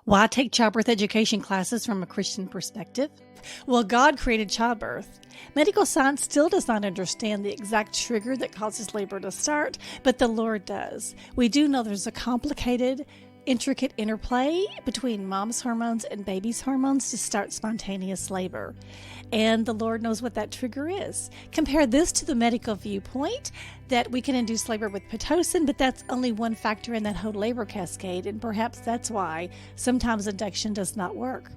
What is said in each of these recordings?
Why take childbirth education classes from a Christian perspective? Well, God created childbirth. Medical science still does not understand the exact trigger that causes labor to start, but the Lord does. We do know there's a complicated, intricate interplay between mom's hormones and baby's hormones to start spontaneous labor. And the Lord knows what that trigger is. Compare this to the medical viewpoint that we can induce labor with Pitocin, but that's only one factor in that whole labor cascade, and perhaps that's why sometimes induction does not work.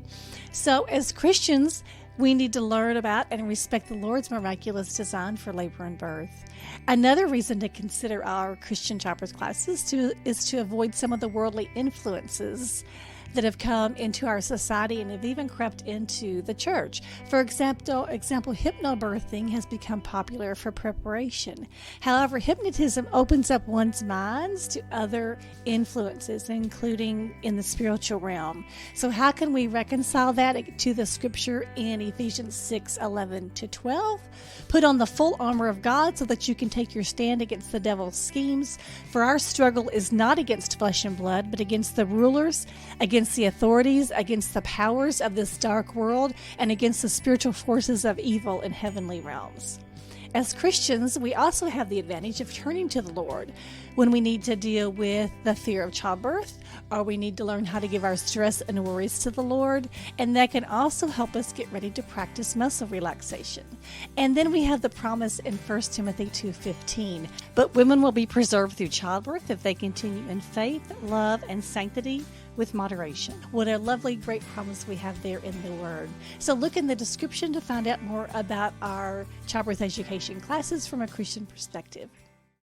So as Christians, we need to learn about and respect the Lord's miraculous design for labor and birth. Another reason to consider our Christian childbirth classes is to avoid some of the worldly influences that have come into our society and have even crept into the church. For example, hypnobirthing has become popular for preparation. However, hypnotism opens up one's minds to other influences, including in the spiritual realm. So how can we reconcile that to the scripture in Ephesians 6:11-12? Put on the full armor of God so that you can take your stand against the devil's schemes. For our struggle is not against flesh and blood, but against the rulers, against the authorities, against the powers of this dark world, and against the spiritual forces of evil in heavenly realms. As Christians, we also have the advantage of turning to the Lord when we need to deal with the fear of childbirth, or we need to learn how to give our stress and worries to the Lord, and that can also help us get ready to practice muscle relaxation. And then we have the promise in 1 Timothy 2:15, but women will be preserved through childbirth if they continue in faith, love, and sanctity with moderation. What a lovely, great promise we have there in the Word. So look in the description to find out more about our childbirth education classes from a Christian perspective.